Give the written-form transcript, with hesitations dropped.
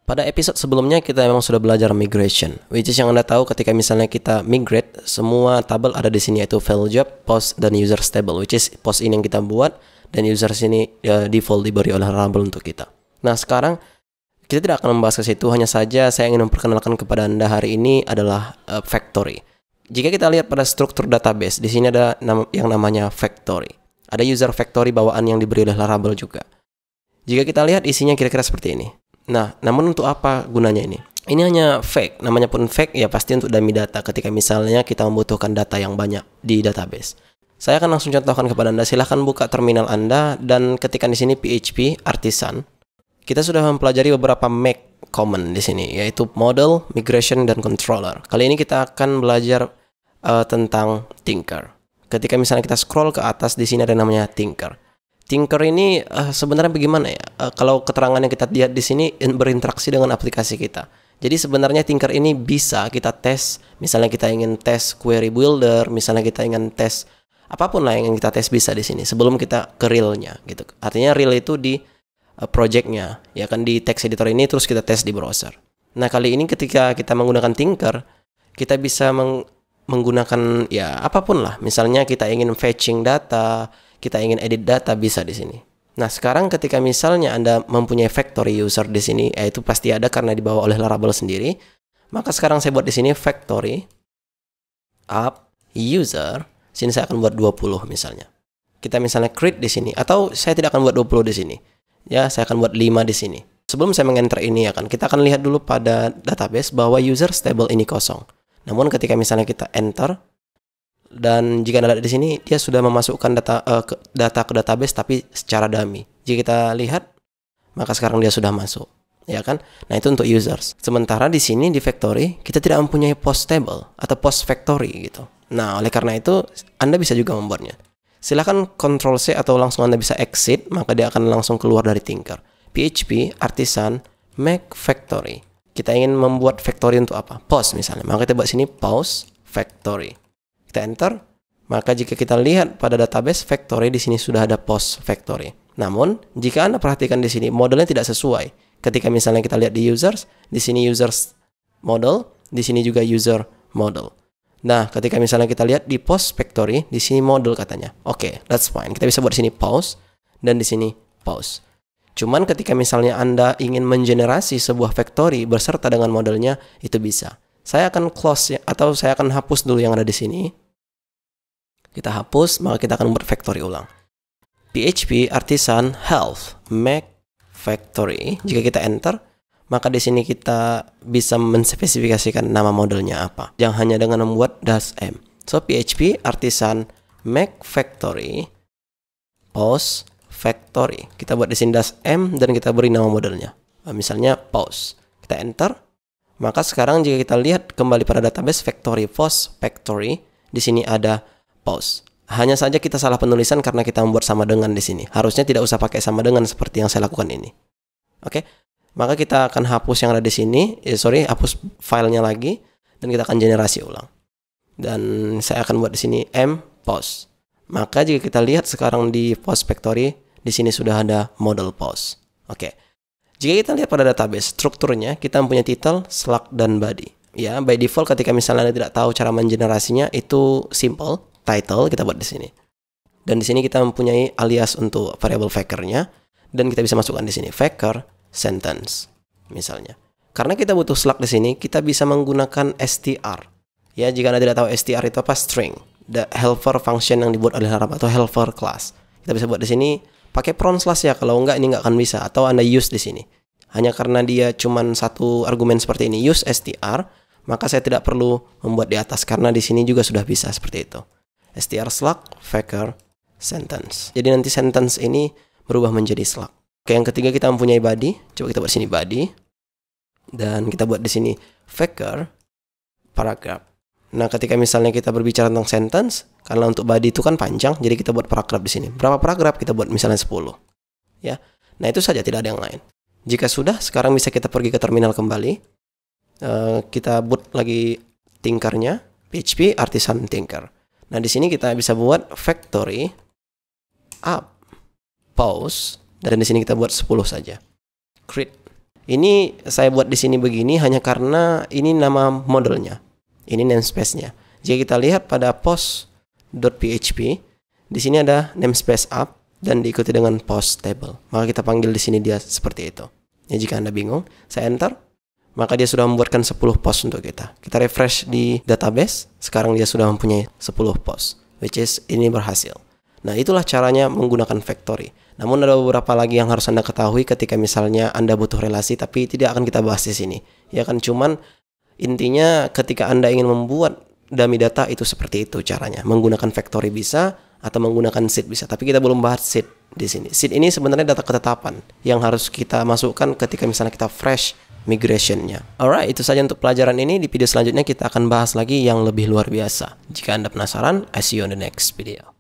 Pada episode sebelumnya kita memang sudah belajar migration, which is yang Anda tahu ketika misalnya kita migrate, semua tabel ada di sini yaitu file job, post, dan user stable, which is post ini yang kita buat dan user sini default diberi oleh Laravel untuk kita. Nah sekarang kita tidak akan membahas ke situ, hanya saja saya ingin memperkenalkan kepada Anda hari ini adalah factory. Jika kita lihat pada struktur database, di sini ada yang namanya factory. Ada user factory bawaan yang diberi oleh Laravel juga. Jika kita lihat isinya kira-kira seperti ini. Nah, namun untuk apa gunanya ini? Ini hanya fake, namanya pun fake ya pasti untuk dummy data ketika misalnya kita membutuhkan data yang banyak di database. Saya akan langsung contohkan kepada Anda, silahkan buka terminal Anda dan ketikkan di sini PHP Artisan. Kita sudah mempelajari beberapa make common di sini, yaitu model, migration, dan controller. Kali ini kita akan belajar tentang Tinker. Ketika misalnya kita scroll ke atas, di sini ada namanya Tinker. Tinker ini sebenarnya bagaimana ya? Kalau keterangan yang kita lihat di sini berinteraksi dengan aplikasi kita. Jadi sebenarnya Tinker ini bisa kita tes. Misalnya kita ingin tes query builder, misalnya kita ingin tes apapun lah yang ingin kita tes bisa di sini sebelum kita ke realnya gitu. Artinya real itu di projectnya, ya kan di text editor ini terus kita tes di browser. Nah kali ini ketika kita menggunakan Tinker, kita bisa menggunakan ya apapun lah. Misalnya kita ingin fetching data, kita ingin edit data bisa di sini. Nah, sekarang ketika misalnya Anda mempunyai factory user di sini, yaitu pasti ada karena dibawa oleh Laravel sendiri, maka sekarang saya buat di sini factory app user. Sini saya akan buat 20 misalnya. Kita misalnya create di sini atau saya tidak akan buat 20 di sini. Ya, saya akan buat 5 di sini. Sebelum saya meng-enter ini ya kan, kita akan lihat dulu pada database bahwa user stable ini kosong. Namun ketika misalnya kita enter dan jika Anda lihat di sini dia sudah memasukkan data ke database tapi secara dummy. Jika kita lihat maka sekarang dia sudah masuk, ya kan? Nah, itu untuk users. Sementara di sini di factory kita tidak mempunyai post table atau post factory gitu. Nah, oleh karena itu Anda bisa juga membuatnya. Silahkan Ctrl C atau langsung Anda bisa exit, maka dia akan langsung keluar dari Tinker. PHP Artisan make factory. Kita ingin membuat factory untuk apa? Post misalnya. Maka kita buat sini post factory. Kita enter, maka jika kita lihat pada database factory di sini sudah ada post factory. Namun, jika Anda perhatikan di sini modelnya tidak sesuai. Ketika misalnya kita lihat di users, di sini users model, di sini juga user model. Nah, ketika misalnya kita lihat di post factory, di sini model katanya. Oke, that's fine. Kita bisa buat di sini post dan di sini post. Cuman ketika misalnya Anda ingin mengenerasi sebuah factory berserta dengan modelnya, itu bisa. Saya akan close ya, atau saya akan hapus dulu yang ada di sini. Kita hapus, maka kita akan buat factory ulang. PHP Artisan Health make factory. Jika kita enter, maka di sini kita bisa menspesifikasikan nama modelnya apa. Jangan hanya dengan membuat -m. So PHP Artisan make factory post factory. Kita buat di sini -m dan kita beri nama modelnya. Misalnya post. Kita enter. Maka sekarang jika kita lihat kembali pada database factory post factory, di sini ada post. Hanya saja kita salah penulisan karena kita membuat sama dengan di sini. Harusnya tidak usah pakai sama dengan seperti yang saya lakukan ini. Oke. Maka kita akan hapus yang ada di sini. Hapus filenya lagi dan kita akan generasi ulang. Dan saya akan buat di sini m post. Maka jika kita lihat sekarang di post factory, di sini sudah ada model post. Oke. Jika kita lihat pada database strukturnya, kita mempunyai title, slug, dan body. Ya, by default ketika misalnya Anda tidak tahu cara mengenerasinya, itu simple. Title kita buat di sini. Dan di sini kita mempunyai alias untuk variable factor-nya dan kita bisa masukkan di sini factor sentence misalnya. Karena kita butuh slug di sini, kita bisa menggunakan str. Ya, jika Anda tidak tahu str itu apa, string, the helper function yang dibuat oleh Laravel atau helper class. Kita bisa buat di sini pakai front slash ya, kalau enggak ini enggak akan bisa, atau Anda use di sini. Hanya karena dia cuman satu argumen seperti ini, use str, maka saya tidak perlu membuat di atas karena di sini juga sudah bisa seperti itu. str slug factor sentence. Jadi nanti sentence ini berubah menjadi slug. Oke, yang ketiga kita mempunyai body. Coba kita buat sini body. Dan kita buat di sini factor paragraph. Nah, ketika misalnya kita berbicara tentang sentence, karena untuk body itu kan panjang, jadi kita buat paragraph di sini. Berapa paragraph? Kita buat misalnya 10. Ya. Nah, itu saja, tidak ada yang lain. Jika sudah, sekarang bisa kita pergi ke terminal kembali. Kita boot lagi Tinkernya, PHP Artisan Tinker. Nah, di sini kita bisa buat factory app post dan di sini kita buat 10 saja. Create Ini saya buat di sini begini hanya karena ini nama modelnya. Ini namespace-nya. Jika kita lihat pada post.php, di sini ada namespace up dan diikuti dengan post table. Maka kita panggil di sini dia seperti itu. Ya, jika Anda bingung, saya enter, maka dia sudah membuatkan 10 post untuk kita. Kita refresh di database, sekarang dia sudah mempunyai 10 post, which is ini berhasil. Nah, itulah caranya menggunakan factory. Namun ada beberapa lagi yang harus Anda ketahui ketika misalnya Anda butuh relasi, tapi tidak akan kita bahas di sini. Ya kan, cuman intinya ketika Anda ingin membuat dummy data itu seperti itu caranya. Menggunakan factory bisa atau menggunakan seed bisa, tapi kita belum bahas seed di sini. Seed ini sebenarnya data ketetapan yang harus kita masukkan ketika misalnya kita fresh migration-nya. Alright, itu saja untuk pelajaran ini. Di video selanjutnya kita akan bahas lagi yang lebih luar biasa. Jika Anda penasaran, I see you on the next video.